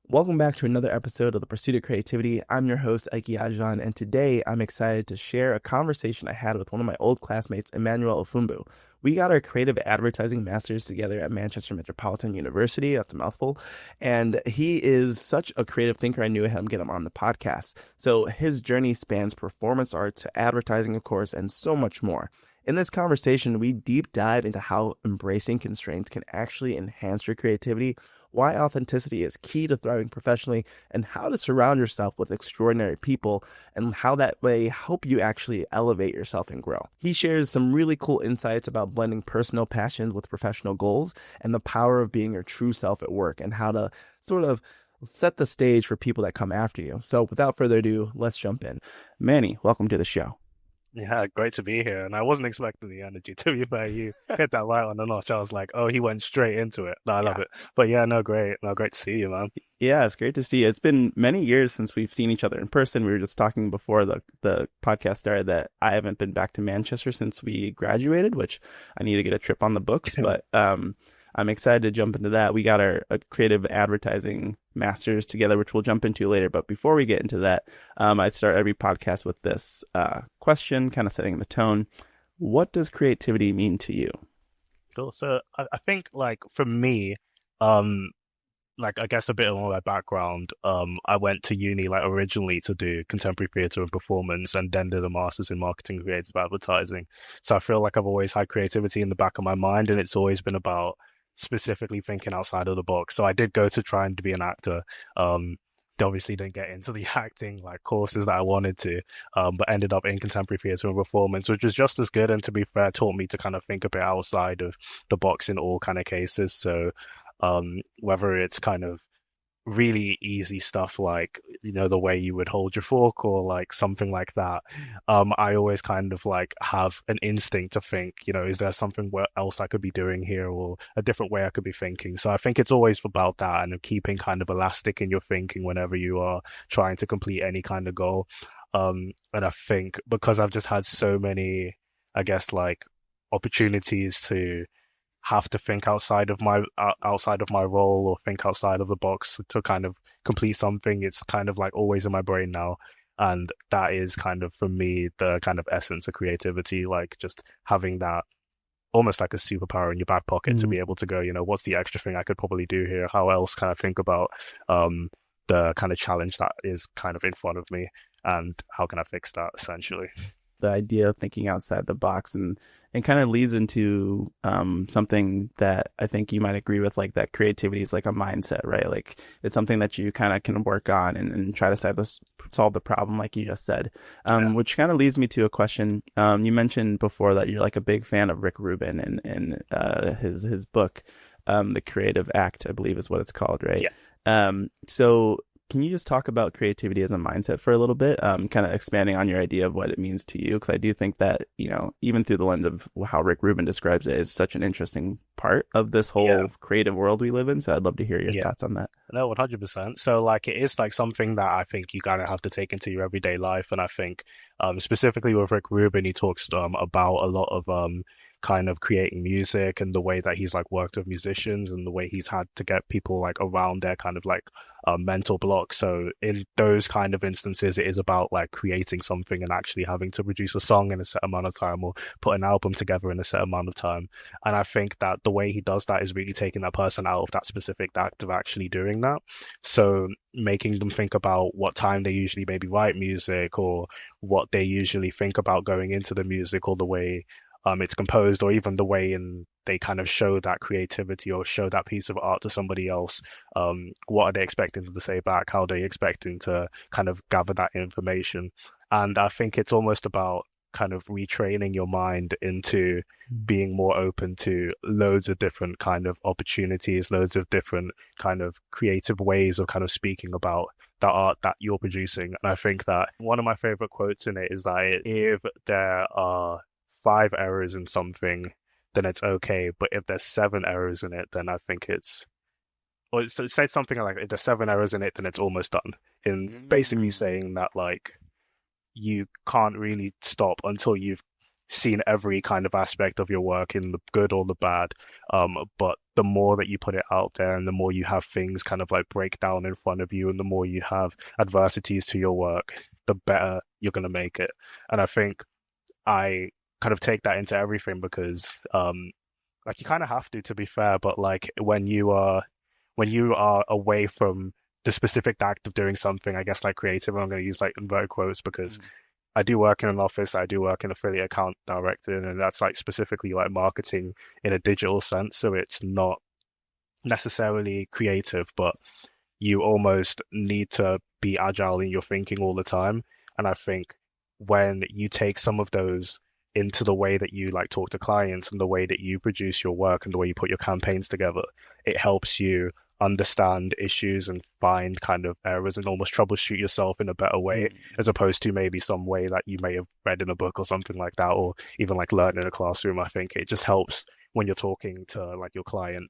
Welcome back to another episode of The Pursuit of Creativity. I'm your host, Ikey Ajavon, and today I'm excited to share a conversation I had with one of my old classmates, Emmanuel Afambu. We got our creative advertising masters together at Manchester Metropolitan University. That's a mouthful. And he is such a creative thinker. I knew I had to get him on the podcast. So his journey spans performance art to advertising, of course, and so much more. In this conversation, we deep dive into how embracing constraints can actually enhance your creativity, why authenticity is key to thriving professionally, and how to surround yourself with extraordinary people, and how that may help you actually elevate yourself and grow. He shares some really cool insights about blending personal passions with professional goals and the power of being your true self at work, and how to sort of set the stage for people that come after you. So without further ado, let's jump in. Manny, welcome to the show. Yeah, great to be here. And I wasn't expecting the energy. To be fair, you hit that right on the notch. I was like, oh, he went straight into it. No, I love Yeah. it. But yeah, no, great. No, great to see you, man. Yeah, it's great to see you. It's been many years since we've seen each other in person. We were just talking before the podcast started that I haven't been back to Manchester since we graduated, which I need to get a trip on the books. But I'm excited to jump into that. We got our creative advertising masters together, which we'll jump into later. But before we get into that, I start every podcast with this question, kind of setting the tone. What does creativity mean to you? Cool. So I think like for me, um, like I guess a bit of my background, I went to uni like originally to do contemporary theatre and performance and then did a master's in marketing and creative advertising. So I feel like I've always had creativity in the back of my mind and it's always been about specifically thinking outside of the box. So I did go to try and be an actor. They obviously didn't get into the acting like courses that I wanted to, but ended up in contemporary theatre and performance, which was just as good. And to be fair, taught me to kind of think a bit outside of the box in all kind of cases. So whether it's kind of really easy stuff like the way you would hold your fork or like something like that, I always kind of like have an instinct to think, is there something else I could be doing here or a different way I could be thinking. So I think it's always about that and keeping kind of elastic in your thinking whenever you are trying to complete any kind of goal. And I think because I've just had so many, I guess, like opportunities to have to think outside of my role or think outside of the box to kind of complete something. It's kind of like always in my brain now. And that is kind of for me the kind of essence of creativity, like just having that almost like a superpower in your back pocket to Mm. be able to go, what's the extra thing I could probably do here? How else can I think about the kind of challenge that is kind of in front of me and how can I fix that essentially? The idea of thinking outside the box and kind of leads into something that I think you might agree with, like that creativity is like a mindset, right? Like it's something that you kind of can work on and try to solve the problem, like you just said. Yeah. Which kind of leads me to a question. You mentioned before that you're like a big fan of Rick Rubin and his book, The Creative Act, I believe is what it's called, right? Yeah. So can you just talk about creativity as a mindset for a little bit, kind of expanding on your idea of what it means to you? Because I do think that, even through the lens of how Rick Rubin describes it, is such an interesting part of this Yeah. whole creative world we live in. So I'd love to hear your Yeah. thoughts on that. No, 100%. So like it is like something that I think you kind of have to take into your everyday life. And I think specifically with Rick Rubin, he talks about a lot of kind of creating music and the way that he's like worked with musicians and the way he's had to get people like around their kind of like mental block. So in those kind of instances, it is about like creating something and actually having to produce a song in a set amount of time or put an album together in a set amount of time. And I think that the way he does that is really taking that person out of that specific act of actually doing that. So making them think about what time they usually maybe write music or what they usually think about going into the music or the way it's composed or even the way they kind of show that creativity or show that piece of art to somebody else. What are they expecting them to say back? How are they expecting to kind of gather that information? And I think it's almost about kind of retraining your mind into being more open to loads of different kind of opportunities, loads of different kind of creative ways of kind of speaking about the art that you're producing. And I think that one of my favorite quotes in it is that if there are 5 errors in something, then it's okay. But if there's 7 errors in it, then I think or it says something like if there's 7 errors in it, then it's almost done. In basically saying that like you can't really stop until you've seen every kind of aspect of your work in the good or the bad. But the more that you put it out there and the more you have things kind of like break down in front of you and the more you have adversities to your work, the better you're going to make it. And I think I kind of take that into everything because like you kind of have to be fair, but like when you are away from the specific act of doing something, I guess like creative, I'm going to use like inverted quotes because I do work in an office, I do work in affiliate account directing, and that's like specifically like marketing in a digital sense. So it's not necessarily creative, but you almost need to be agile in your thinking all the time. And I think when you take some of those into the way that you like talk to clients and the way that you produce your work and the way you put your campaigns together, it helps you understand issues and find kind of errors and almost troubleshoot yourself in a better way, as opposed to maybe some way that you may have read in a book or something like that, or even like learn in a classroom. I think it just helps when you're talking to like your client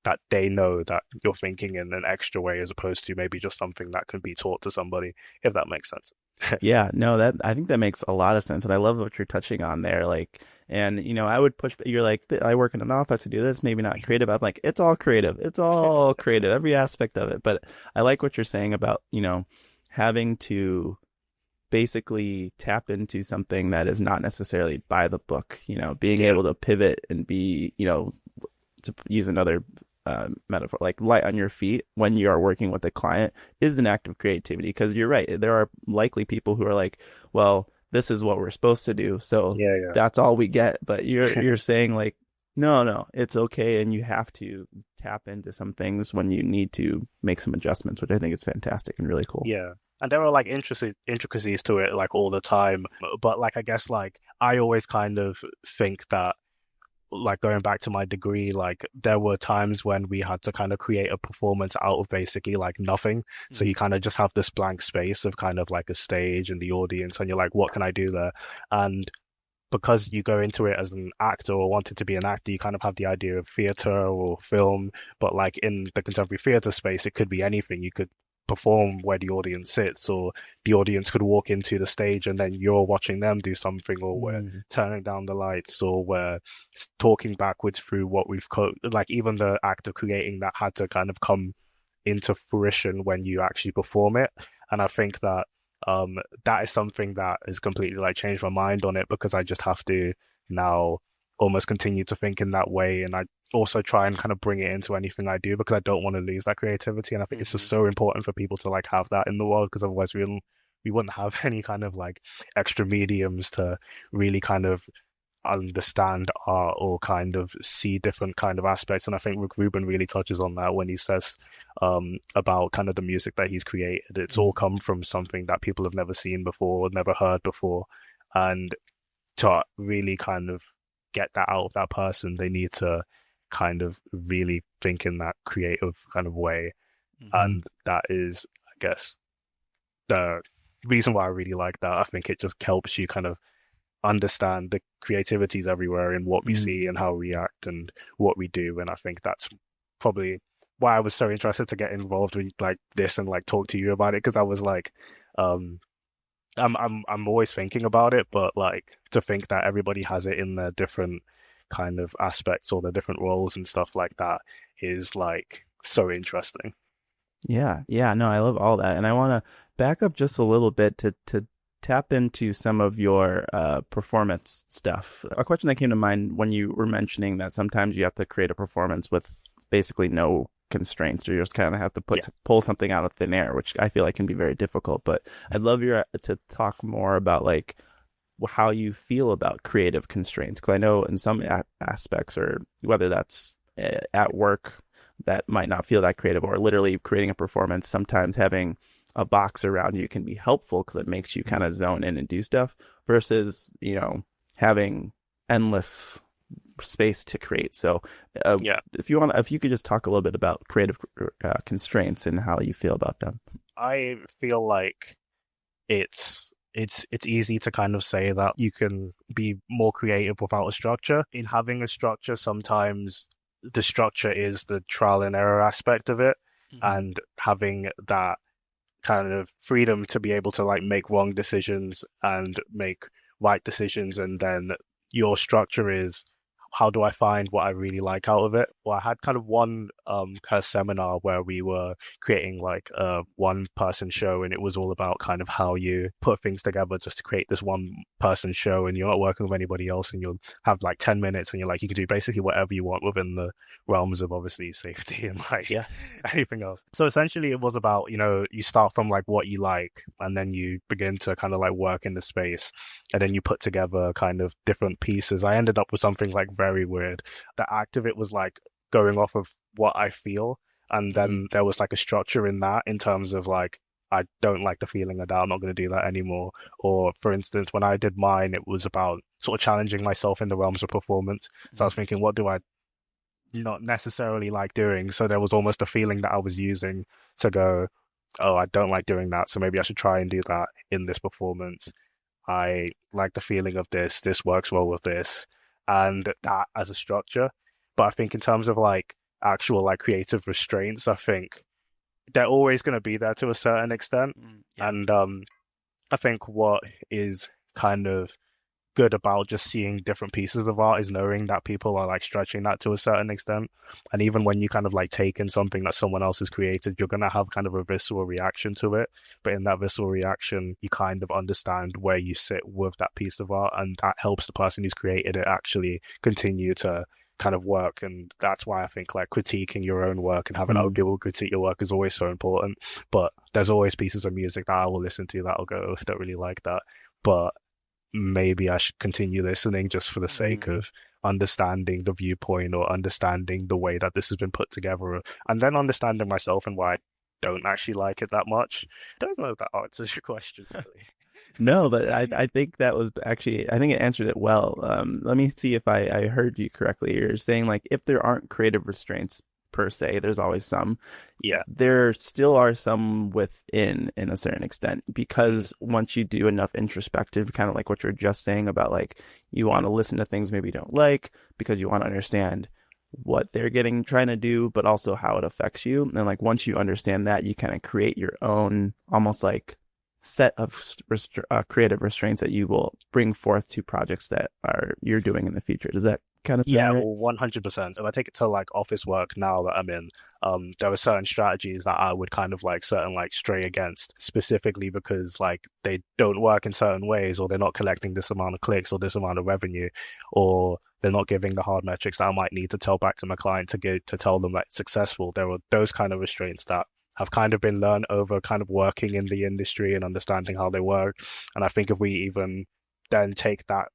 that they know that you're thinking in an extra way as opposed to maybe just something that can be taught to somebody, if that makes sense. Yeah, no, that I think that makes a lot of sense, and I love what you're touching on there. Like, and I would push. You're like, I work in an office to do this, maybe not creative. I'm like, it's all creative. It's all creative, every aspect of it. But I like what you're saying about having to basically tap into something that is not necessarily by the book. Being Yeah, able to pivot and be, to use another metaphor, like light on your feet when you are working with a client is an act of creativity. Because you're right, there are likely people who are like, well, this is what we're supposed to do, so yeah, that's all we get. But yeah. you're saying like, no, it's okay, and you have to tap into some things when you need to make some adjustments, which I think is fantastic and really cool. Yeah. And there are like intricacies to it like all the time. But like I guess like I always kind of think that like going back to my degree, like there were times when we had to kind of create a performance out of basically like nothing. So you kind of just have this blank space of kind of like a stage and the audience, and you're like, what can I do there? And because you go into it as an actor or wanted to be an actor, you kind of have the idea of theater or film. But like in the contemporary theater space, it could be anything. You could perform where the audience sits, or the audience could walk into the stage and then you're watching them do something, or we're Mm. turning down the lights, or we're talking backwards through what like even the act of creating that had to kind of come into fruition when you actually perform it. And I think that that is something that has completely like changed my mind on it because I just have to now almost continue to think in that way. And I also try and kind of bring it into anything I do because I don't want to lose that creativity. And I think it's just Mhm. so important for people to like have that in the world because otherwise we wouldn't have any kind of like extra mediums to really kind of understand art or kind of see different kind of aspects. And I think Rick Rubin really touches on that when he says about kind of the music that he's created. It's all come from something that people have never seen before, never heard before. And to really kind of get that out of that person, they need to kind of really think in that creative kind of way. Mhm. And that is, I guess, the reason why I really like that. I think it just helps you kind of understand the creativities everywhere in what we Mhm. see and how we act and what we do. And I think that's probably why I was so interested to get involved with like this and like talk to you about it because I was like, um, I'm always thinking about it, but like to think that everybody has it in their different kind of aspects or their different roles and stuff like that is like so interesting. Yeah, yeah, no, I love all that. And I want to back up just a little bit to tap into some of your performance stuff. A question that came to mind when you were mentioning that sometimes you have to create a performance with basically no constraints, or you just kind of have to Yeah. pull something out of thin air, which I feel like can be very difficult. But I'd love your to talk more about like how you feel about creative constraints, because I know in some aspects, or whether that's at work, that might not feel that creative, or literally creating a performance, sometimes having a box around you can be helpful because it makes you kind of zone in and do stuff versus having endless space to create. So Yeah. if you could just talk a little bit about creative constraints and how you feel about them. I feel like it's easy to kind of say that you can be more creative without a structure. In having a structure, sometimes the structure is the trial and error aspect of it, Mm-hmm. and having that kind of freedom to be able to like make wrong decisions and make right decisions and then your structure is how do I find what I really like out of it? Well, I had kind of one kind of seminar where we were creating like a one person show, and it was all about kind of how you put things together just to create this one person show, and you're not working with anybody else, and you'll have like 10 minutes, and you're like you can do basically whatever you want within the realms of obviously safety and like Yeah. anything else. So essentially it was about, you start from like what you like, and then you begin to kind of like work in the space, and then you put together kind of different pieces. I ended up with something like very weird. The act of it was like going off of what I feel, and Mm. then there was like a structure in that in terms of like I don't like the feeling of that. I'm not going to do that anymore. Or for instance, when I did mine, it was about sort of challenging myself in the realms of performance. So I was thinking, what do I not necessarily like doing? So there was almost a feeling that I was using to go, oh, I don't like doing that. So maybe I should try and do that in this performance. I like the feeling of this. This works well with this, and that as a structure. But I think in terms of like actual like creative restraints, I think they're always going to be there to a certain extent. Yeah. And I think what is kind of good about just seeing different pieces of art is knowing that people are like stretching that to a certain extent. And even when you kind of like take in something that someone else has created, you're going to have kind of a visceral reaction to it. But in that visceral reaction, you kind of understand where you sit with that piece of art, and that helps the person who's created it actually continue to kind of work. And that's why I think like critiquing your own work and having other Mm. people critique your work is always so important. But there's always pieces of music that I will listen to that I'll go, "I don't really like that." But maybe I should continue listening just for the sake Mm. of understanding the viewpoint or understanding the way that this has been put together, and then understanding myself and why I don't actually like it that much. I don't know if that answers your question, really. No, but I think that was actually, I think it answered it well. Let me see if I heard you correctly. You're saying like if there aren't creative restraints per se, there's always some. Yeah. There still are some within in a certain extent, because once you do enough introspective, kind of like what you're just saying about like you want to listen to things maybe you don't like because you want to understand what they're getting trying to do, but also how it affects you. And like once you understand that, you kind of create your own almost like set of creative restraints that you will bring forth to projects that are you're doing in the future. Does that kind of Yeah, sound right? well, 100%. If I take it to like office work now that I'm in, there are certain strategies that I would kind of like certain like stray against specifically because like they don't work in certain ways, or they're not collecting this amount of clicks or this amount of revenue, or they're not giving the hard metrics that I might need to tell back to my client to get to tell them that it's successful. There are those kind of restraints that have kind of been learned over kind of working in the industry and understanding how they work. And I think if we even then take that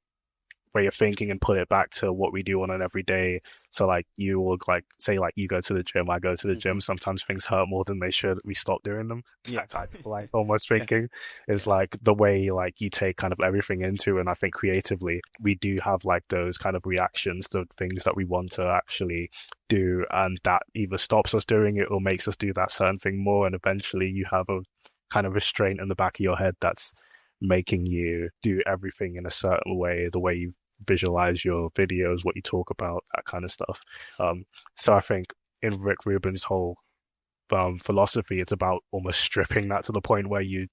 way of thinking and put it back to what we do on an everyday. So like you will like say like you go to the gym, I go to the gym. Sometimes things hurt more than they should. We stop doing them. Yeah. That type of like almost Yeah. thinking is Yeah. like the way like you take kind of everything into. And I think creatively we do have like those kind of reactions to things that we want to actually do, and that either stops us doing it or makes us do that certain thing more. And eventually you have a kind of restraint in the back of your head that's making you do everything in a certain way, the way you visualize your videos, what you talk about, that kind of stuff. So I think in Rick Rubin's whole philosophy, it's about almost stripping that to the point where you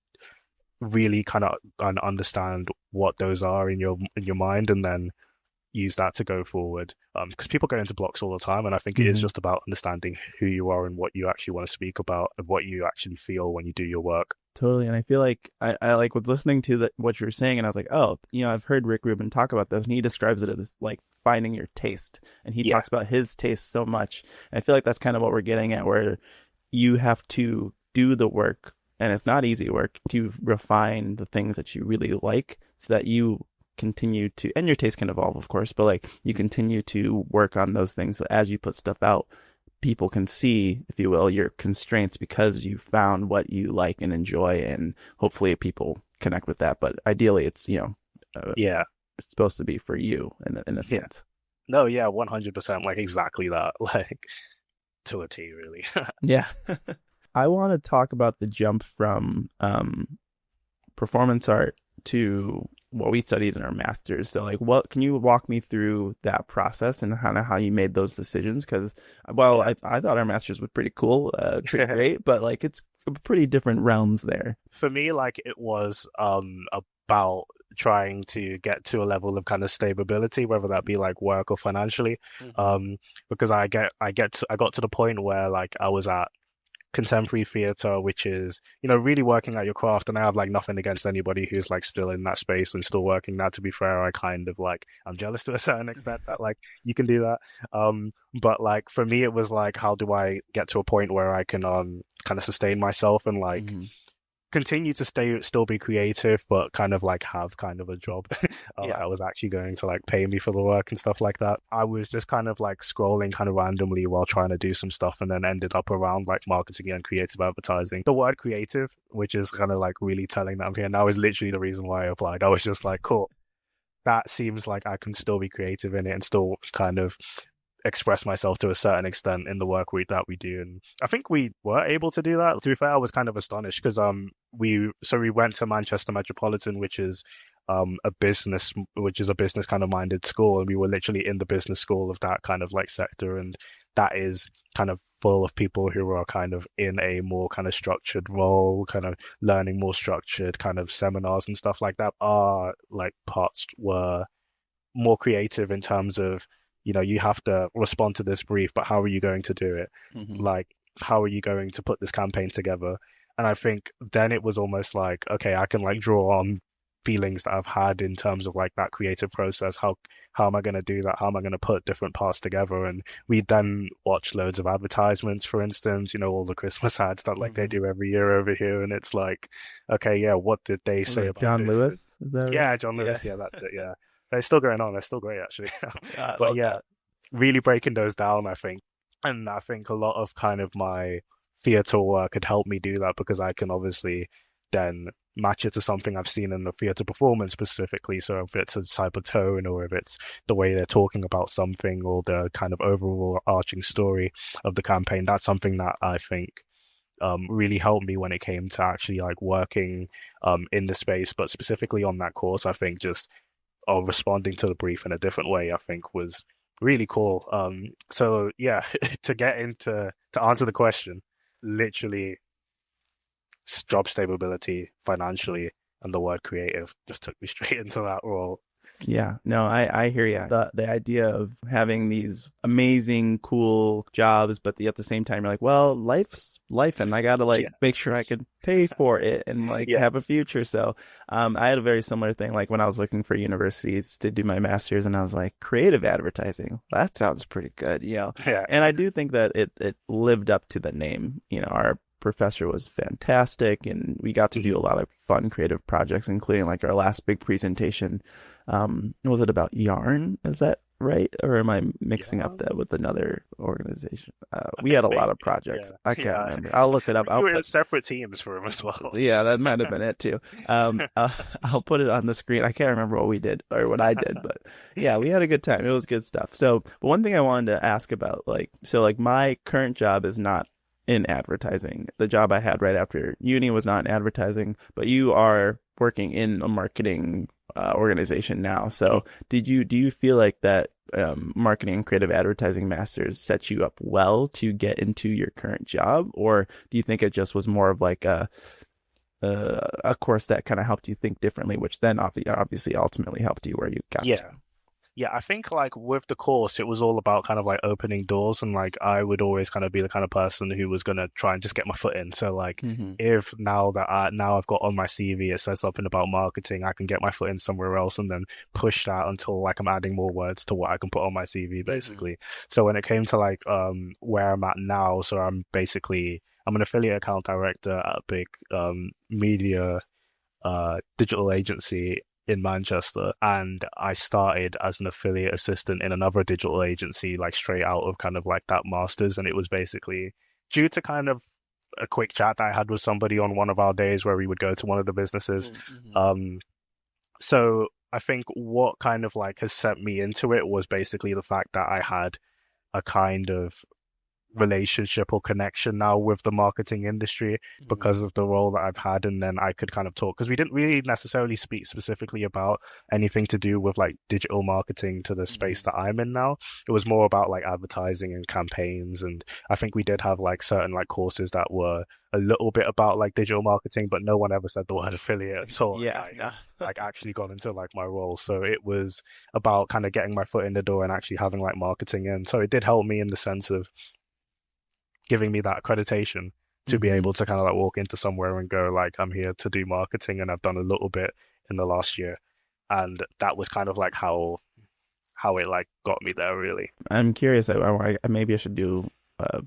really kind of understand what those are in your mind, and then use that to go forward. Because people go into blocks all the time, and I think it is Mhm. just about understanding who you are and what you actually want to speak about and what you actually feel when you do your work. Totally. And I feel like I like was listening to what you were saying, and I was like, oh, I've heard Rick Rubin talk about this, and he describes it as like finding your taste. And he Yeah, talks about his taste so much. And I feel like that's kind of what we're getting at, where you have to do the work, and it's not easy work, to refine the things that you really like so that you continue to, and your taste can evolve, of course, but like you continue to work on those things. So as you put stuff out, people can see, if you will, your constraints because you found what you like and enjoy, and hopefully people connect with that. But ideally, yeah, it's supposed to be for you in a yeah. sense. No, yeah, 100%. Like exactly that. Like to a T, really. Yeah. I want to talk about the jump from performance art to what we studied in our masters. So like what can you walk me through that process and kind of how you made those decisions? Because well, Yeah. I thought our masters was pretty cool, pretty great, but like it's pretty different realms there. For me, like it was about trying to get to a level of kind of stability, whether that be like work or financially. Mm-hmm. Um, because I got to the point where like I was at contemporary theater, which is, really working at your craft. And I have like nothing against anybody who's like still in that space and still working that. To be fair, I kind of like, I'm jealous to a certain extent that like you can do that. But like for me, it was like, how do I get to a point where I can kind of sustain myself and like Mm-hmm. continue to still be creative, but kind of like have kind of a job Yeah. that was actually going to like pay me for the work and stuff like that. I was just kind of like scrolling kind of randomly while trying to do some stuff, and then ended up around like marketing and creative advertising. The word creative, which is kind of like really telling that I'm here now, is literally the reason why I applied. I was just like, cool, that seems like I can still be creative in it and still kind of express myself to a certain extent in the work that we do. And I think we were able to do that. To be fair, I was kind of astonished because we went to Manchester Metropolitan, which is a business kind of minded school, and we were literally in the business school of that kind of like sector, and that is kind of full of people who are kind of in a more kind of structured role, kind of learning more structured kind of seminars and stuff like that. Our like parts were more creative in terms of, you have to respond to this brief, but how are you going to do it? Mm-hmm. Like, how are you going to put this campaign together? And I think then it was almost like, okay, I can like draw on feelings that I've had in terms of like that creative process. How am I going to do that? How am I going to put different parts together? And we then watch loads of advertisements, for instance, all the Christmas ads that like they Mm-hmm. do every year over here. And it's like, okay, yeah, what did they Was say it about John this? Lewis? Is that right? Yeah, John Yeah. Lewis. Yeah, that's it. Yeah. They're still going on. They're still great, actually. I But love yeah, that. really breaking those down, I think. And I think a lot of kind of my theatre work had helped me do that because I can obviously then match it to something I've seen in the theatre performance specifically. So if it's a type of tone or if it's the way they're talking about something or the kind of overall arching story of the campaign, that's something that I think really helped me when it came to actually like working in the space. But specifically on that course, I think just responding to the brief in a different way, I think was really cool. So yeah, to answer the question, literally job stability financially and the word creative just took me straight into that role. Yeah, no, I hear you. The idea of having these amazing, cool jobs, but at the same time, you're like, well, life's life, and I gotta like Yeah, make sure I can pay for it and like yeah, have a future. So, I had a very similar thing. Like when I was looking for universities to do my master's, and I was like, creative advertising. That sounds pretty good, you know. yeah, And I do think that it lived up to the name. You know, our professor was fantastic, and we got to do mhm, a lot of fun creative projects, including like our last big presentation. Was it about yarn? Is that right? Or am I mixing yeah. up that with another organization? We Okay, had a lot of maybe. projects. Yeah, I can't yeah. remember. I'll look it up. We were in separate teams for him as well. Yeah, that might have been it too. I'll put it on the screen. I can't remember what we did or what I did, but yeah, we had a good time. It was good stuff. So, but one thing I wanted to ask about, like my current job is not in advertising. The job I had right after uni was not in advertising, but you are working in a marketing organization now. So, do you feel like that marketing and creative advertising masters set you up well to get into your current job, or do you think it just was more of like a course that kind of helped you think differently, which then obviously ultimately helped you where you got to? Yeah. Yeah, I think like with the course, it was all about kind of like opening doors, and like I would always kind of be the kind of person who was gonna try and just get my foot in. So like Mm-hmm. if now I've got on my CV it says something about marketing, I can get my foot in somewhere else and then push that until like I'm adding more words to what I can put on my CV Mm-hmm. basically. So when it came to like where I'm at now, so I'm an affiliate account director at a big media digital agency in Manchester, and I started as an affiliate assistant in another digital agency, like straight out of kind of like that master's. And it was basically due to kind of a quick chat that I had with somebody on one of our days where we would go to one of the businesses. Mm-hmm. Um, so I think what kind of like has set me into it was basically the fact that I had a kind of relationship or connection now with the marketing industry Mhm. because of the role that I've had. And then I could kind of talk because we didn't really necessarily speak specifically about anything to do with like digital marketing to the space Mhm. that I'm in now. It was more about like advertising and campaigns. And I think we did have like certain like courses that were a little bit about like digital marketing, but no one ever said the word affiliate until Yeah, no. like actually got into like my role. So it was about kind of getting my foot in the door and actually having like marketing in. So it did help me in the sense of giving me that accreditation to be Mhm. able to kind of like walk into somewhere and go like I'm here to do marketing and I've done a little bit in the last year. And that was kind of like how it like got me there really. I'm curious. Maybe I should do, uh,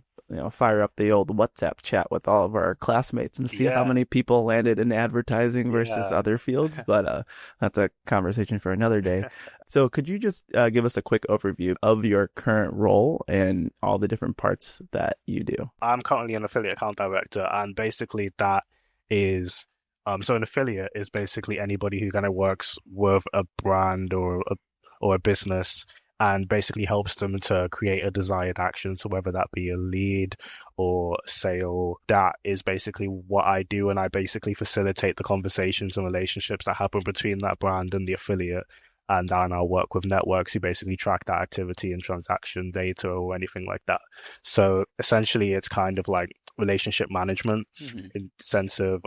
fire up the old WhatsApp chat with all of our classmates and see how Yeah, many people landed in advertising versus yeah. other fields. But that's a conversation for another day. So, could you just give us a quick overview of your current role and all the different parts that you do? I'm currently an affiliate account director, and basically that is so an affiliate is basically anybody who kind of works with a brand or a business and basically helps them to create a desired action. So whether that be a lead or sale, that is basically what I do, and I basically facilitate the conversations and relationships that happen between that brand and the affiliate. And then I'll work with networks who basically track that activity and transaction data or anything like that. So essentially, it's kind of like relationship management Mhm. in sense of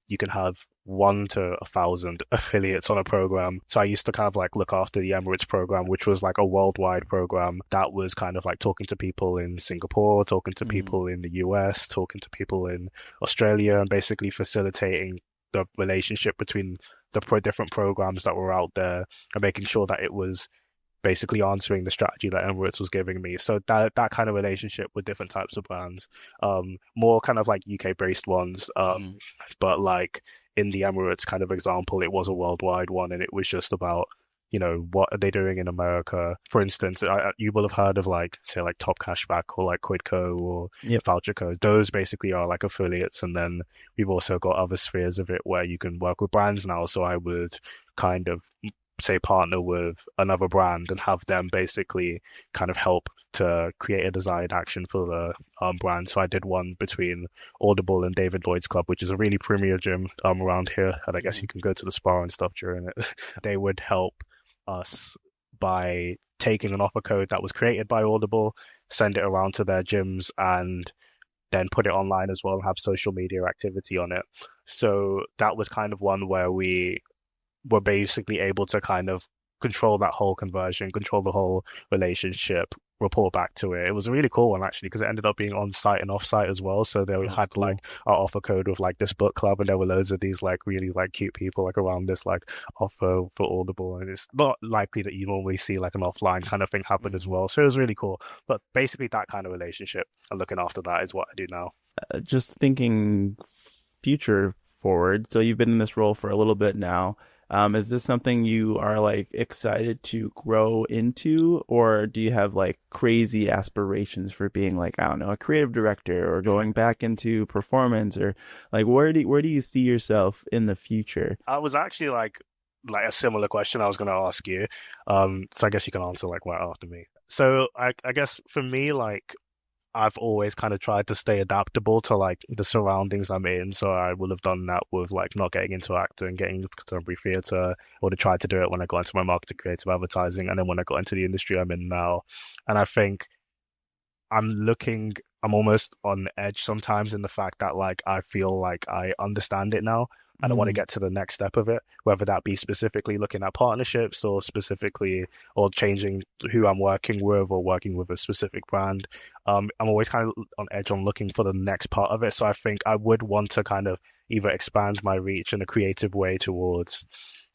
you can have 1 to 1,000 affiliates on a program. So I used to kind of like look after the Emirates program, which was like a worldwide program that was kind of like talking to people in Singapore, talking to Mhm. people in the US, talking to people in Australia, and basically facilitating the relationship between the different programs that were out there and making sure that it was basically answering the strategy that Emirates was giving me. So that kind of relationship with different types of brands, more kind of like UK based ones, Mhm. but like in the Emirates kind of example, it was a worldwide one, and it was just about what are they doing in America? For instance, you will have heard of like say like Top Cashback or like Quidco or Yep. Voucher Code. Those basically are like affiliates, and then we've also got other spheres of it where you can work with brands now. So I would kind of say partner with another brand and have them basically kind of help to create a desired action for the brand. So I did one between Audible and David Lloyd's Club, which is a really premier gym around here, and I guess Mhm. you can go to the spa and stuff during it. They would help us by taking an offer code that was created by Audible, send it around to their gyms, and then put it online as well and have social media activity on it. So that was kind of one where we were basically able to kind of control that whole conversion, control the whole relationship, report back to it. It was a really cool one actually because it ended up being on site and off site as well. So they Oh, that's had like cool. our offer code with like this book club, and there were loads of these like really like cute people like around this like offer for Audible, and it's not likely that you normally see like an offline kind of thing happen as Mhm. well. So it was really cool. But basically, that kind of relationship and looking after that is what I do now. Just thinking future forward. So you've been in this role for a little bit now. Is this something you are like excited to grow into, or do you have like crazy aspirations for being like, I don't know, a creative director or going back into performance, or like where do you see yourself in the future? I was actually like a similar question I was going to ask you. So I guess you can answer like right after me. So I guess for me, like I've always kind of tried to stay adaptable to like the surroundings I'm in. So I would have done that with like not getting into acting, getting into contemporary theatre, or to try to do it when I got into my marketing creative advertising, and then when I got into the industry I'm in now. And I think I'm almost on edge sometimes in the fact that like I feel like I understand it now and I want to Mm, get to the next step of it, whether that be specifically looking at partnerships or specifically or changing who I'm working with or working with a specific brand. I'm always kind of on edge on looking for the next part of it. So I think I would want to kind of either expand my reach in a creative way towards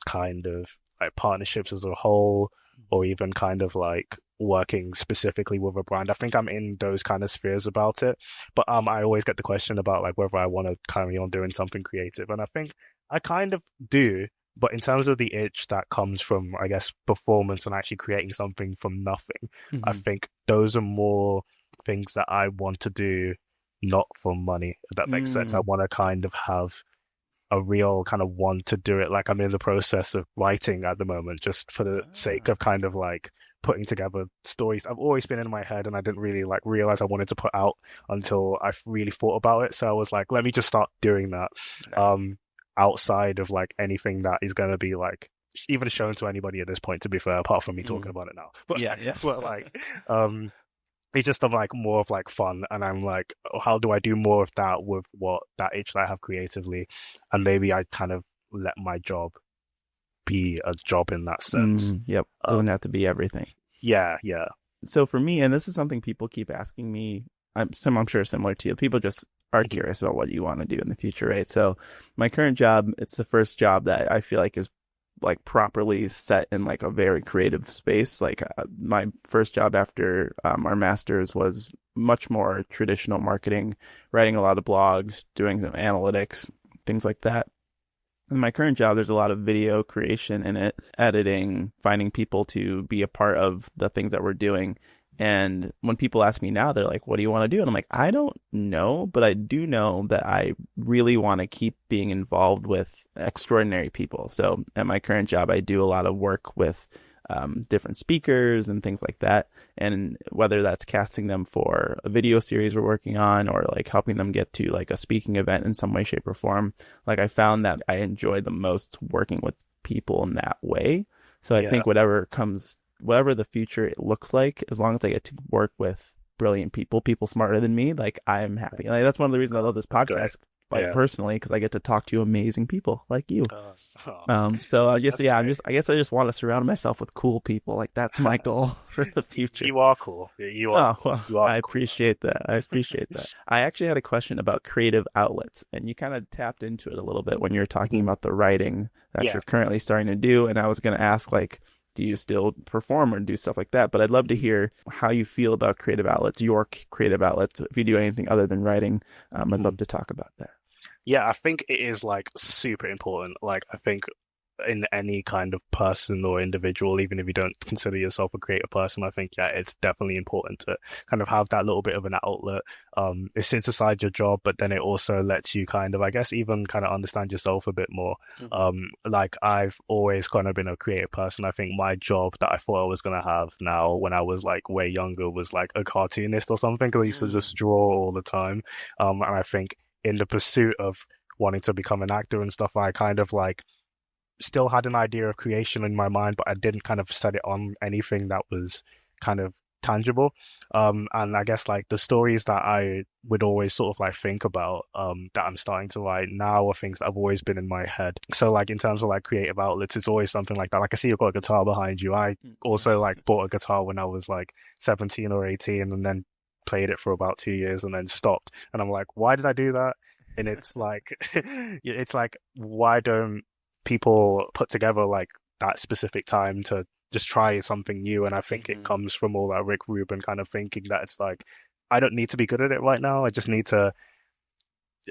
kind of like partnerships as a whole, or even kind of like working specifically with a brand. I think I'm in those kind of spheres about it. But I always get the question about like whether I want to carry on doing something creative. And I think I kind of do. But in terms of the itch that comes from, I guess, performance and actually creating something from nothing, I mhm. think those are more things that I want to do, not for money, if that makes sense. I Mm. want to kind of have a real kind of want to do it. Like I'm in the process of writing at the moment, just for the sake Ah. of kind of like putting together stories that have always been in my head, and I didn't really like realize I wanted to put out until I really thought about it. So I was like, let me just start doing that. Nice. Outside of like anything that is going to be like even shown to anybody at this point, to be fair, apart from me talking Mm. about it now. But Yeah, yeah. but like it's just like more of like fun, and I'm like, oh, how do I do more of that with what that itch that I have creatively, and maybe I kind of let my job be a job in that sense. Yep. Doesn't Um, have to be everything. yeah, yeah, So for me, and this is something people keep asking me, I'm sure similar to you. People just are mhm, curious about what you want to do in the future, right? So my current job, it's the first job that I feel like is like properly set in like a very creative space. Like my first job after our master's was much more traditional marketing, writing a lot of blogs, doing some analytics, things like that. In my current job, there's a lot of video creation in it, editing, finding people to be a part of the things that we're doing. And when people ask me now, they're like, what do you want to do? And I'm like, I don't know, but I do know that I really want to keep being involved with extraordinary people. So at my current job, I do a lot of work with different speakers and things like that. And whether that's casting them for a video series we're working on or like helping them get to like a speaking event in some way, shape, or form, like I found that I enjoy the most working with people in that way. So I yeah. think whatever the future it looks like, as long as I get to work with brilliant people, people smarter than me, like I'm happy. Like that's one of the reasons I love this That's great. podcast, like Yeah. personally, because I get to talk to amazing people like you. Uh, oh, So I just that's yeah, great. I guess I just want to surround myself with cool people. Like that's my goal for the future. You are cool. You are Oh, cool. well, You are I cool. appreciate that. I appreciate that. I actually had a question about creative outlets, and you kind of tapped into it a little bit when you were talking Mhm. about the writing that Yeah. you're currently starting to do. And I was going to ask, like, do you still perform or do stuff like that? But I'd love to Mhm. hear how you feel about creative outlets, your creative outlets. If you do anything other than writing, I'd love Mhm. to talk about that. Yeah, I think it is like super important. Like, I think in any kind of person or individual, even if you don't consider yourself a creative person, I think, yeah, it's definitely important to kind of have that little bit of an outlet. It sits aside your job, but then it also lets you kind of, I guess, even kind of understand yourself a bit more. Mm-hmm. Like I've always kind of been a creative person. I think my job that I thought I was gonna have now when I was like way younger was like a cartoonist or something, because I used to just draw all the time. And I think in the pursuit of wanting to become an actor and stuff, I kind of like still had an idea of creation in my mind, but I didn't kind of set it on anything that was kind of tangible. And I guess like the stories that I would always sort of like think about, that I'm starting to write now are things that have always been in my head. So like in terms of like creative outlets, it's always something like that. Like I see you've got a guitar behind you. I also like bought a guitar when I was like 17 or 18 and then played it for about 2 years and then stopped. And I'm like, why did I do that? And it's like, it's like, why don't people put together like that specific time to just try something new? And I think it Mm-hmm. comes from all that Rick Rubin kind of thinking that it's like, I don't need to be good at it right now. I just need to,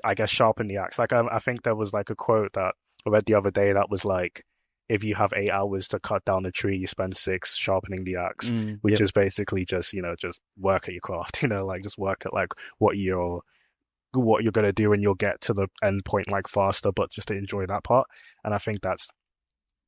I guess, sharpen the axe. Like, I think there was like a quote that I read the other day that was like, if you have 8 hours to cut down a tree, you spend six sharpening the axe, which Yep. is basically just, just work at your craft, like just work at like what you're going to do, and you'll get to the end point like faster, but just to enjoy that part. And I think that's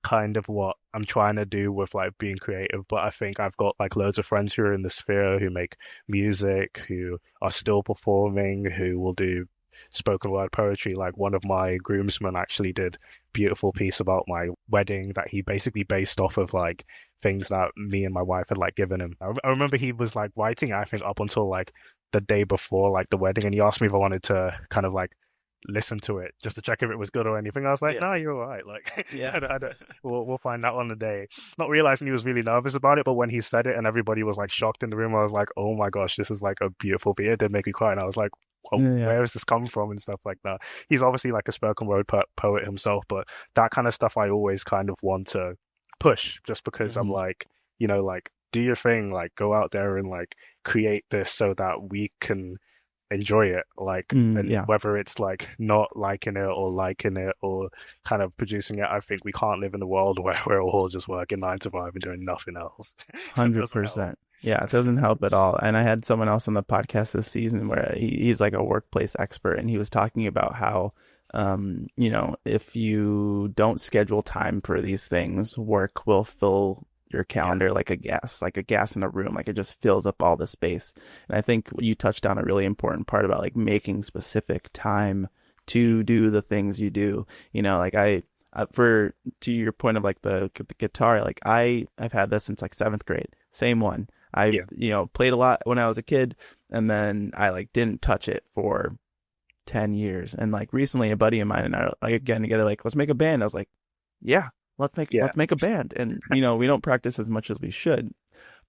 kind of what I'm trying to do with like being creative. But I think I've got like loads of friends who are in the sphere who make music, who are still performing, who will do spoken word poetry. Like one of my groomsmen actually did a beautiful piece about my wedding that he basically based off of like things that me and my wife had like given him. I remember he was like writing, I think, up until like the day before like the wedding, and he asked me if I wanted to kind of like listen to it just to check if it was good or anything. I was like, Yeah. no, you're all right. Like, Yeah. we'll find out on the day. Not realizing he was really nervous about it, but when he said it and everybody was like shocked in the room, I was like, oh my gosh, this is like a beautiful beat. It did make me cry, and I was like, well, Yeah. where has this come from and stuff like that. He's obviously like a spoken word poet himself, but that kind of stuff I always kind of want to push, just because I'm Mm-hmm. like, like do your thing, like go out there and like create this so that we can enjoy it, like, and Yeah. whether it's like not liking it or liking it or kind of producing it. I think we can't live in a world where we're all just working 9 to 5 and doing nothing else. That doesn't help. 100%. Yeah, it doesn't help at all. And I had someone else on the podcast this season where he's like a workplace expert, and he was talking about how, if you don't schedule time for these things, work will fill your Yeah. calendar like a gas in a room. Like it just fills up all the space. And I think you touched on a really important part about like making specific time to do the things you do. Like for to your point of like the guitar, like I've had this since like seventh grade, same one. I Yeah. played a lot when I was a kid, and then I like didn't touch it for 10 years. And like recently a buddy of mine and I are like getting together, like, let's make a band. I was like, yeah, Yeah. let's make a band. And we don't practice as much as we should,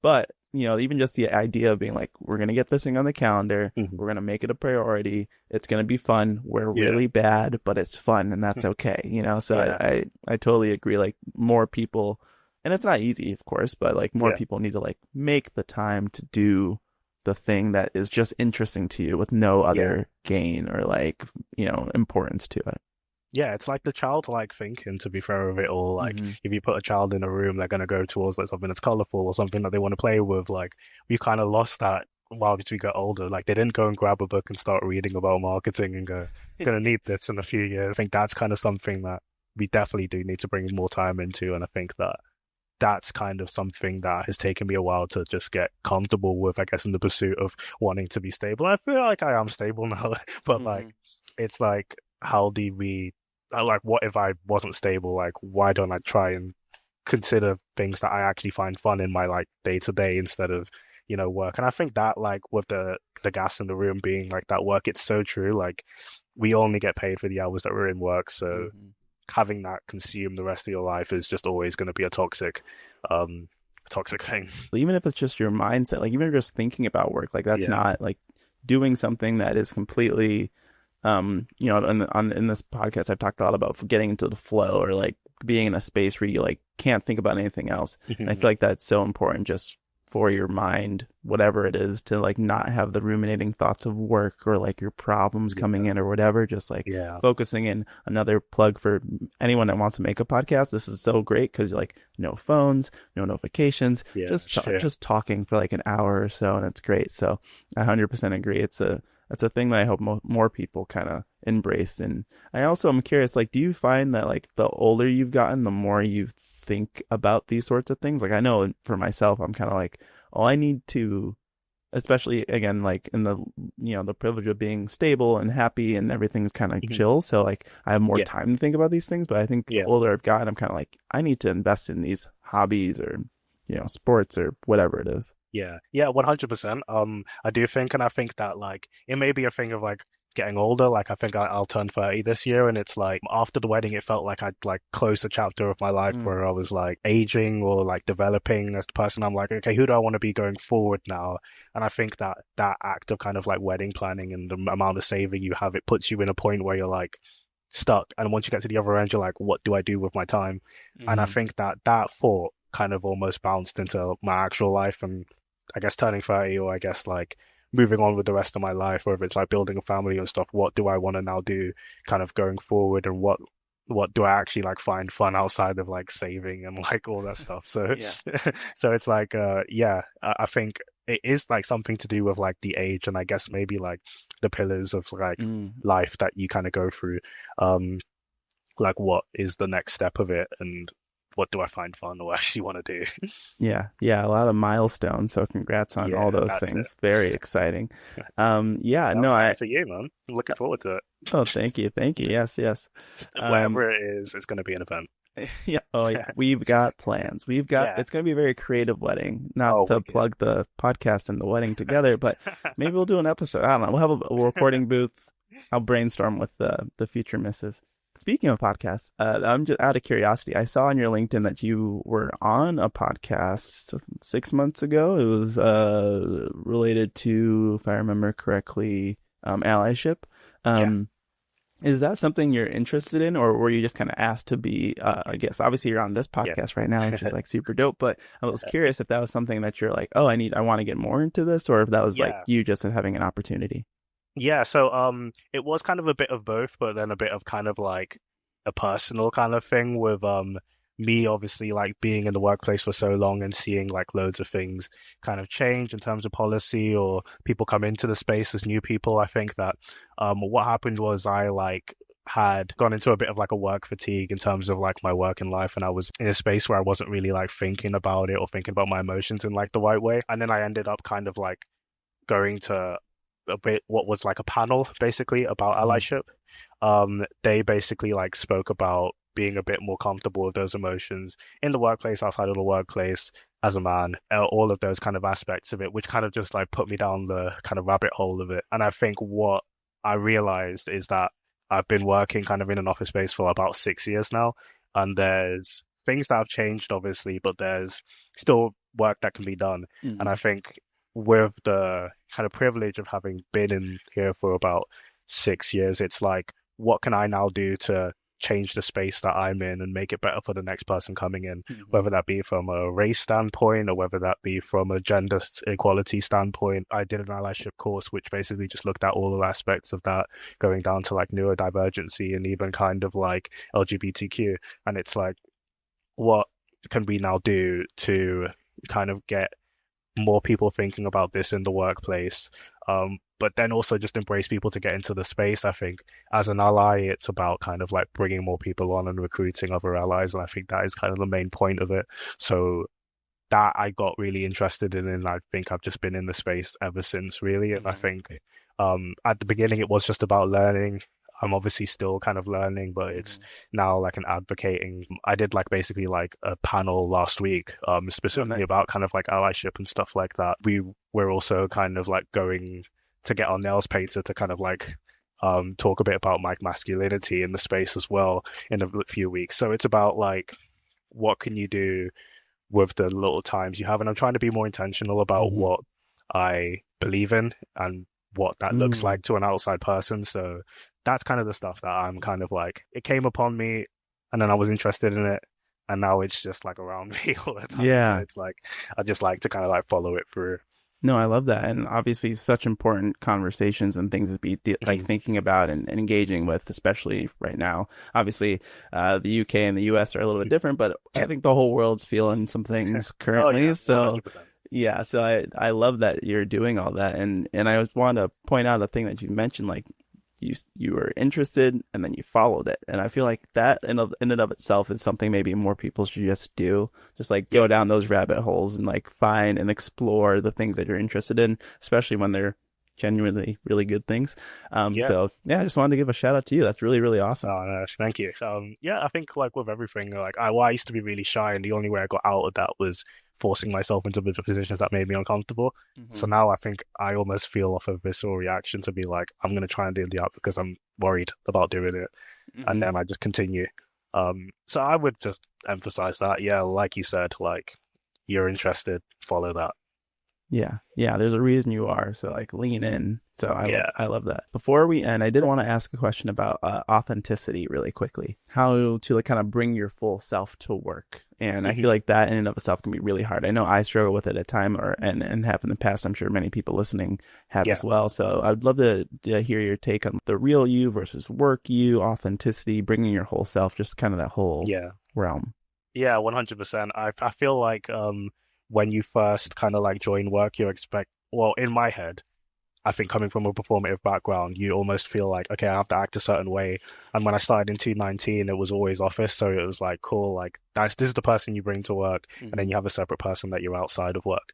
but even just the idea of being like, we're gonna get this thing on the calendar, Hmm. we're gonna make it a priority, it's gonna be fun, we're Yeah. really bad but it's fun, and that's okay. So Yeah. I totally agree, like more people, and it's not easy of course, but like more Yeah. people need to like make the time to do the thing that is just interesting to you with no Yeah. other gain or like importance to it. Yeah, it's like the childlike thinking, to be fair with it all. Like, Hmm. if you put a child in a room, they're going to go towards like something that's colorful or something that they want to play with. Like, we've kind of lost that while we got older. Like, they didn't go and grab a book and start reading about marketing and go, going to need this in a few years. I think that's kind of something that we definitely do need to bring more time into. And I think that that's kind of something that has taken me a while to just get comfortable with, I guess, in the pursuit of wanting to be stable. I feel like I am stable now, but like, Hmm. it's like, how do we, like, what if I wasn't stable? Like, why don't I try and consider things that I actually find fun in my like day to day instead of, work? And I think that like with the gas in the room being like that work, it's so true. Like, we only get paid for the hours that we're in work, so Hmm. having that consume the rest of your life is just always going to be um, a toxic thing. Even if it's just your mindset, like even just thinking about work, like that's Yeah. not like doing something that is completely, in this podcast, I've talked a lot about getting into the flow or like being in a space where you like can't think about anything else. And I feel like that's so important just for your mind, whatever it is, to like not have the ruminating thoughts of work or like your problems coming Yeah. in or whatever. Just like Yeah. focusing in. Another plug for anyone that wants to make a podcast. This is so great because like no phones, no notifications, Yeah. just talking for like an hour or so, and it's great. So I 100% agree. It's a thing that I hope more people kind of embrace. And I also am curious, like, do you find that like the older you've gotten, the more you think about these sorts of things? Like, I know for myself, I'm kind of like, oh, I need to, especially again, like in the, the privilege of being stable and happy and everything's kind of Mhm. chill. So like I have more Yeah. time to think about these things. But I think the Yeah. older I've gotten, I'm kind of like, I need to invest in these hobbies or, sports or whatever it is. Yeah, yeah, 100%. I do think, and I think that like it may be a thing of like getting older. Like I think I'll turn 30 this year, and it's like after the wedding, it felt like I'd like closed a chapter of my life Mm. where I was like aging or like developing as the person. I'm like, okay, who do I want to be going forward now? And I think that that act of kind of like wedding planning and the amount of saving you have, it puts you in a point where you're like stuck. And once you get to the other end, you're like, what do I do with my time? And I Mm. think that that thought kind of almost bounced into my actual life and I guess turning 30 or I guess like moving on with the rest of my life, whether it's like building a family and stuff, what do I want to now do kind of going forward and what do I actually like find fun outside of like saving and like all that stuff. So Yeah. so it's like yeah, I think it is like something to do with like the age and I guess maybe like the pillars of like Mm. life that you kind of go through. Like what is the next step of it and what do I find fun or actually want to do? Yeah, yeah, a lot of milestones. So congrats on all Yeah, those that's it. things. Very exciting. Yeah, I'm no, excited for you, man. I'm looking forward to it. oh, thank you, thank you. Yes, yes. Um, Whatever it is, it's going to be an event. yeah, oh yeah, we've got plans. Yeah. It's gonna be a very creative wedding. Not Oh, to wicked. plug the podcast and the wedding together, but maybe we'll do an episode. I don't know. We'll have a recording booth. I'll brainstorm with the future misses. Speaking of podcasts, I'm just out of curiosity. I saw on your LinkedIn that you were on a podcast 6 months ago. It was related to, if I remember correctly, allyship. Yeah. Is that something you're interested in, or were you just kind of asked to be? I guess obviously you're on this Yeah. podcast right now, which is like super dope. But I was curious if that was something that you're like, oh, I want to get more into this, or if that was like Yeah. you just having an opportunity. Yeah, so it was kind of a bit of both, but then a bit of kind of like a personal kind of thing with me obviously like being in the workplace for so long and seeing like loads of things kind of change in terms of policy or people come into the space as new people. I think that what happened was I like had gone into a bit of like a work fatigue in terms of like my work and life, and I was in a space where I wasn't really like thinking about it or thinking about my emotions in like the right way. And then I ended up kind of like going to a bit what was like a panel basically about Mhm. allyship. They basically like spoke about being a bit more comfortable with those emotions in the workplace, outside of the workplace, as a man, all of those kind of aspects of it, which kind of just like put me down the kind of rabbit hole of it. And I think what I realized is that I've been working kind of in an office space for about 6 years now, and there's things that have changed, obviously, but there's still work that can be done. And I Mhm. think with the kind of privilege of having been in here for about 6 years, it's like, what can I now do to change the space that I'm in and make it better for the next person coming in, Mhm. whether that be from a race standpoint or whether that be from a gender equality standpoint. I did an allyship course which basically just looked at all the aspects of that, going down to like neurodivergency and even kind of like LGBTQ. And it's like, what can we now do to kind of get more people thinking about this in the workplace? But then also just embrace people to get into the space. I think as an ally, it's about kind of like bringing more people on and recruiting other allies. And I think that is kind of the main point of it. So that I got really interested in, and I think I've just been in the space ever since, really. And I Mhm. think at the beginning it was just about learning. I'm obviously still kind of learning, but it's Mhm. now like an advocating. I did like basically like a panel last week, Oh, specifically nice. about kind of like allyship and stuff like that. We were also kind of like going to get our nails painted to kind of like talk a bit about my masculinity in the space as well in a few weeks. So it's about like what can you do with the little times you have. And I'm trying to be more intentional about Mhm. what I believe in and what that looks Mm. like to an outside person. So that's kind of the stuff that I'm kind of like, it came upon me and then I was interested in it. And now it's just like around me all the time. So Yeah. it's like, I just like to kind of like follow it through. No, I love that. And obviously, such important conversations and things to be like Mhm. thinking about and engaging with, especially right now. Obviously, the UK and the US are a little bit different, but I Yeah. think the whole world's feeling some things Oh, currently. yeah, So, 100%. yeah, so I love that you're doing all that. And I just want to point out the thing that you mentioned, like you were interested and then you followed it. And I feel like that in and of itself is something maybe more people should just do. Just like Yeah. go down those rabbit holes and like find and explore the things that you're interested in, especially when they're genuinely really good things. Yeah. So yeah, I just wanted to give a shout out to you. That's really, really awesome. Oh, no, thank you. Yeah, I think like with everything, like I used to be really shy, and the only way I got out of that was forcing myself into the positions that made me uncomfortable. So Hmm. now I think I almost feel off a visceral reaction to be like, I'm gonna try and do the app because I'm worried about doing it, and Hmm. then I just continue. So I would just emphasize that, yeah, like you said, like you're interested, follow that. Yeah, yeah, there's a reason you are. So like lean in. So Yeah. I love that. Before we end, I did want to ask a question about authenticity really quickly. How to like kind of bring your full self to work. And I Mhm. feel like that in and of itself can be really hard. I know I struggle with it at time or and have in the past. I'm sure many people listening have Yeah. as well. So I'd love to hear your take on the real you versus work you, authenticity, bringing your whole self, just kind of that whole Yeah. realm. Yeah, 100%. I feel like when you first kind of like join work, you expect, well, in my head, I think coming from a performative background, you almost feel like, okay, I have to act a certain way. And when I started in 2019, it was always office, so it was like cool, like this is the person you bring to work, and then Hmm. you have a separate person that you're outside of work.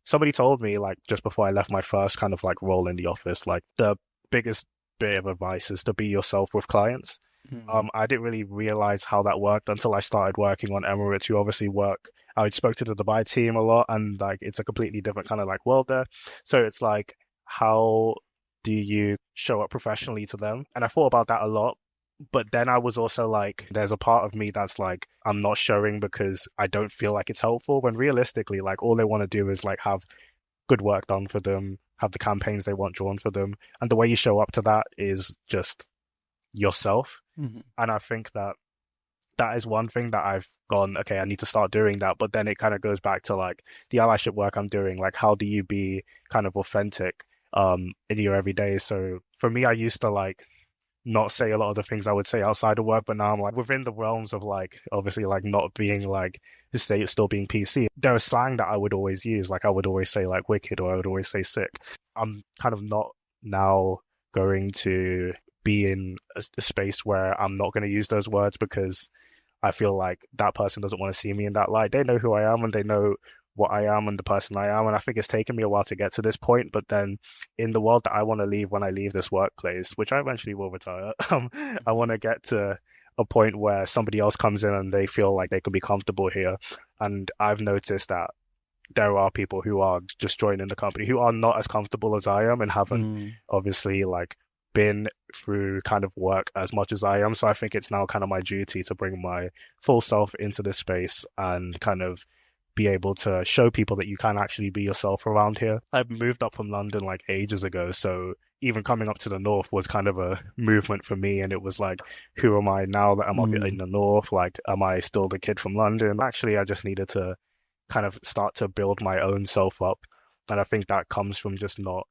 Somebody told me like just before I left my first kind of like role in the office, like the biggest bit of advice is to be yourself with clients. Hmm. I didn't really realize how that worked until I started working on Emirates, who obviously work. I spoke to the Dubai team a lot, and like it's a completely different kind of like world there. So it's like, how do you show up professionally to them? And I thought about that a lot. But then I was also like, there's a part of me that's like, I'm not showing because I don't feel like it's helpful. When realistically, like all they want to do is like have good work done for them, have the campaigns they want drawn for them. And the way you show up to that is just yourself. Hmm. And I think that that is one thing that I've gone, okay, I need to start doing that. But then it kind of goes back to like the allyship work I'm doing. Like, how do you be kind of authentic in your everyday? So for me, I used to like not say a lot of the things I would say outside of work, but now I'm like within the realms of like obviously like not being like still being PC. There was slang that I would always use, like I would always say like wicked or I would always say sick. I'm kind of not now going to be in a space where I'm not going to use those words because I feel like that person doesn't want to see me in that light. They know who I am and they know what I am and the person I am. And I think it's taken me a while to get to this point. But then in the world that I want to leave when I leave this workplace, which I eventually will retire, I want to get to a point where somebody else comes in and they feel like they can be comfortable here. And I've noticed that there are people who are just joining the company who are not as comfortable as I am and haven't Mm, obviously like been through kind of work as much as I am. So I think it's now kind of my duty to bring my full self into this space and kind of be able to show people that you can actually be yourself around here. I moved up from London like ages ago, so even coming up to the north was kind of a movement for me. And it was like, who am I now that I'm up in mm, the north? Like, am I still the kid from London? Actually, I just needed to kind of start to build my own self up. And I think that comes from just not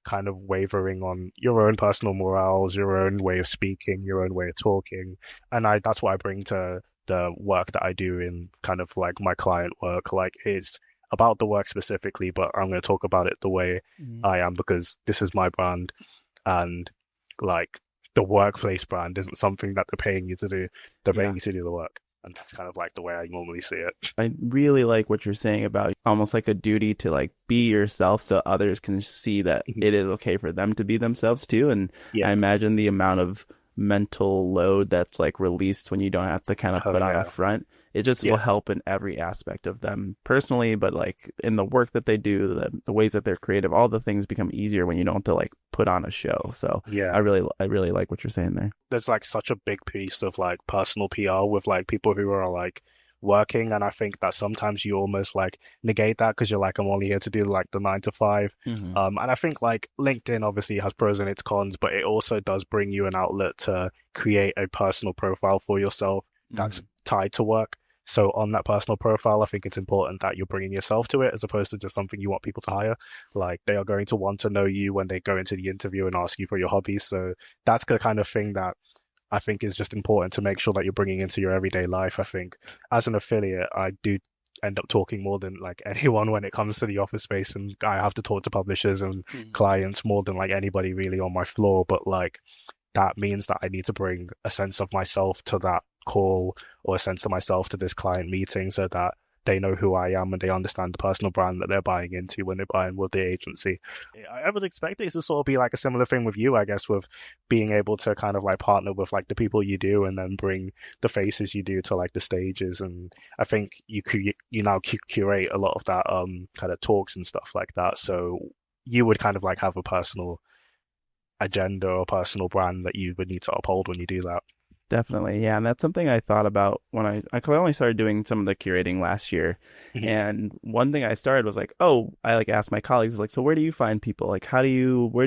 kind of wavering on your own personal morals, your own way of speaking, your own way of talking. And that's what I bring to the work that I do in kind of like my client work. Like it's about the work specifically, but I'm going to talk about it the way mm. I am because this is my brand and like the workplace brand isn't something that they're paying you to do. They're Yeah. paying you to do the work. And that's kind of like the way I normally see it. I really like what you're saying about almost like a duty to like be yourself so others can see that it is okay for them to be themselves too. And Yeah. I imagine the amount of mental load that's like released when you don't have to kind of Oh put on a yeah. front. It just will Yeah. help in every aspect of them personally, but like in the work that they do, the ways that they're creative, all the things become easier when you don't have to like put on a show. So Yeah. I really like what you're saying there. There's like such a big piece of like personal PR with like people who are like working, and I think that sometimes you almost like negate that because you're like, I'm only here to do like the 9 to 5. Mm-hmm. And I think like LinkedIn obviously has pros and its cons, but it also does bring you an outlet to create a personal profile for yourself Mm-hmm. that's tied to work. So on that personal profile, I think it's important that you're bringing yourself to it as opposed to just something you want people to hire. Like they are going to want to know you when they go into the interview and ask you for your hobbies. So that's the kind of thing that I think is just important to make sure that you're bringing into your everyday life. I think as an affiliate, I do end up talking more than like anyone when it comes to the office space, and I have to talk to publishers and clients more than like anybody really on my floor. But like that means that I need to bring a sense of myself to that call or a sense of myself to this client meeting so that they know who I am and they understand the personal brand that they're buying into when they're buying with the agency. I would expect it to sort of be like a similar thing with you, I guess, with being able to kind of like partner with like the people you do and then bring the faces you do to like the stages. And I think you now curate a lot of that kind of talks and stuff like that. So you would kind of like have a personal agenda or personal brand that you would need to uphold when you do that. Definitely. Yeah. And that's something I thought about when I only started doing some of the curating last year. Mhm. And one thing I started was like, oh, I like asked my colleagues, like, so where do you find people? Like, where do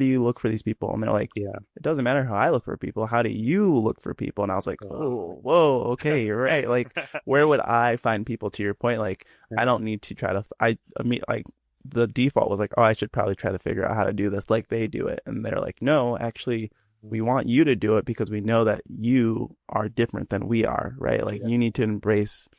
you look for these people? And they're like, Yeah. it doesn't matter how I look for people. How do you look for people? And I was like, oh, whoa, okay, you're right. Like, where would I find people to your point? Like, I don't need to try to, I mean, like, the default was like, oh, I should probably try to figure out how to do this like they do it. And they're like, no, actually, we want you to do it because we know that you are different than we are, right? Like Yeah. you need to embrace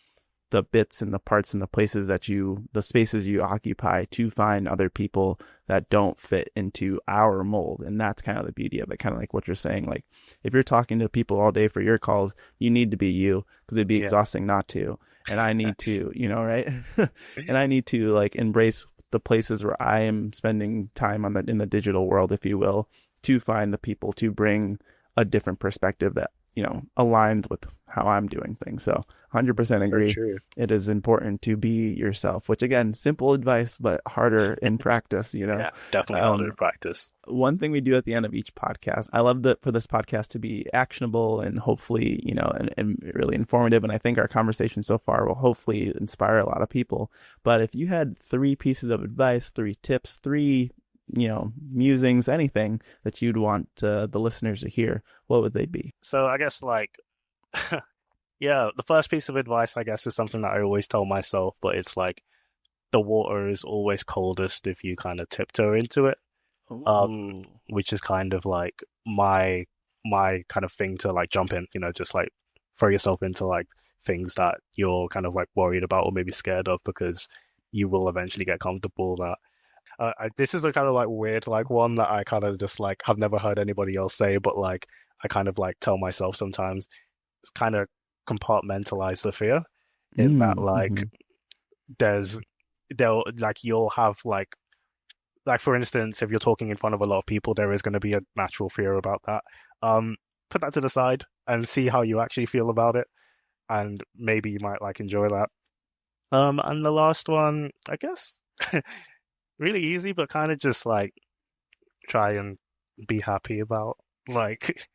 the bits and the parts and the places the spaces you occupy to find other people that don't fit into our mold. And that's kind of the beauty of it. Kind of like what you're saying. Like if you're talking to people all day for your calls, you need to be you because it'd be Yeah. exhausting not to. And I need to, right? And I need to like embrace the places where I am spending time in the digital world, if you will, to find the people to bring a different perspective that aligns with how I'm doing things. So 100% So agree. true. It is important to be yourself, which again, simple advice, but harder in practice, Yeah, definitely harder to practice. One thing we do at the end of each podcast, I love that for this podcast to be actionable and hopefully, and really informative. And I think our conversation so far will hopefully inspire a lot of people. But if you had 3 pieces of advice, 3 tips, 3 musings, anything that you'd want the listeners to hear, what would they be? So I guess like, yeah, the first piece of advice I guess is something that I always tell myself, but it's like the water is always coldest if you kind of tiptoe into it. Ooh. Which is kind of like my kind of thing to like jump in, just like throw yourself into like things that you're kind of like worried about or maybe scared of because you will eventually get comfortable that. this is a kind of like weird like one that I kind of just like have never heard anybody else say, but like I kind of like tell myself sometimes it's kind of compartmentalize the fear in that like Mm-hmm. there's they'll like you'll have like for instance, if you're talking in front of a lot of people, there is going to be a natural fear about that. Um, put that to the side and see how you actually feel about it, and maybe you might like enjoy that. And the last one, I guess, really easy, but kind of just like try and be happy about like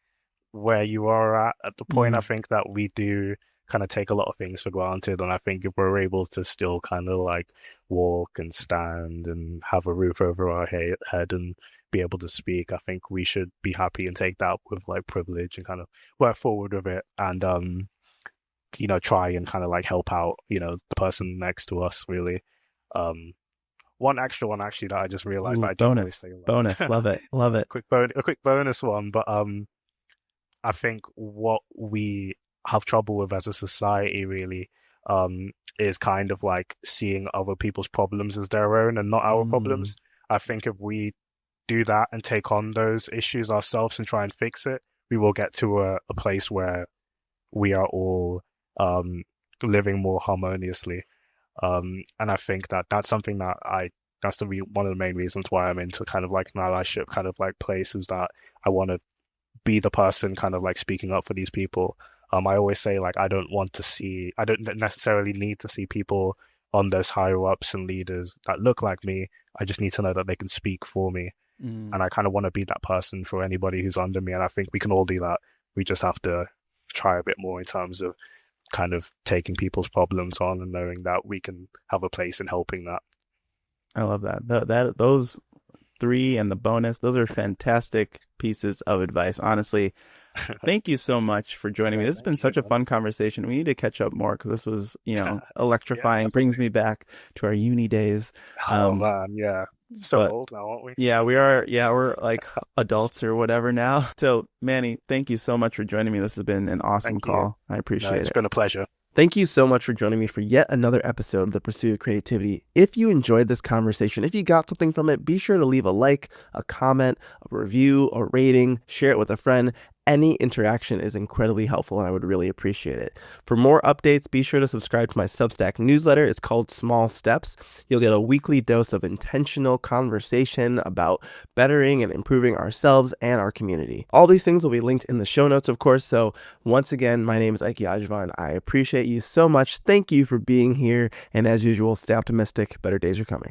where you are at the point. I Mm. think that we do kind of take a lot of things for granted, and I think if we're able to still kind of like walk and stand and have a roof over our head and be able to speak, I think we should be happy and take that with like privilege and kind of work forward with it and try and kind of like help out, the person next to us really. Um One extra one actually that I just realized that Ooh, I don't always bonus. say a Bonus. lot. Love it. Love it. A quick bonus one, but I think what we have trouble with as a society really is kind of like seeing other people's problems as their own and not our Mm. problems. I think if we do that and take on those issues ourselves and try and fix it, we will get to a place where we are all um, living more harmoniously. And I think that that's something that that's one of the main reasons why I'm into kind of like an allyship kind of like place is that I want to be the person kind of like speaking up for these people. I always say like I don't necessarily need to see people on those higher ups and leaders that look like me. I just need to know that they can speak for me. And Mm. I kind of want to be that person for anybody who's under me. And I think we can all do that. We just have to try a bit more in terms of kind of taking people's problems on and knowing that we can have a place in helping that. I love that. Those three and the bonus, those are fantastic pieces of advice. Honestly, thank you so much for joining me. Yeah, This has been thank you, such a man. fun conversation. We need to catch up more because this was, Yeah, electrifying. Brings definitely. me back to our uni days. Oh Um, man, yeah. So but old now, aren't we? yeah, we are. Yeah, we're like adults or whatever now. So, Manny, thank you so much for joining me. This has been an awesome Thank you. call. I No, appreciate it's it. been a pleasure. Thank you so much for joining me for yet another episode of The Pursuit of Creativity. If you enjoyed this conversation, if you got something from it, be sure to leave a like, a comment, a review, a rating, share it with a friend. Any interaction is incredibly helpful and I would really appreciate it. For more updates, be sure to subscribe to my Substack newsletter. It's called Small Steps. You'll get a weekly dose of intentional conversation about bettering and improving ourselves and our community. All these things will be linked in the show notes, of course. So once again, my name is Ikey Ajavon. I appreciate you so much. Thank you for being here. And as usual, stay optimistic. Better days are coming.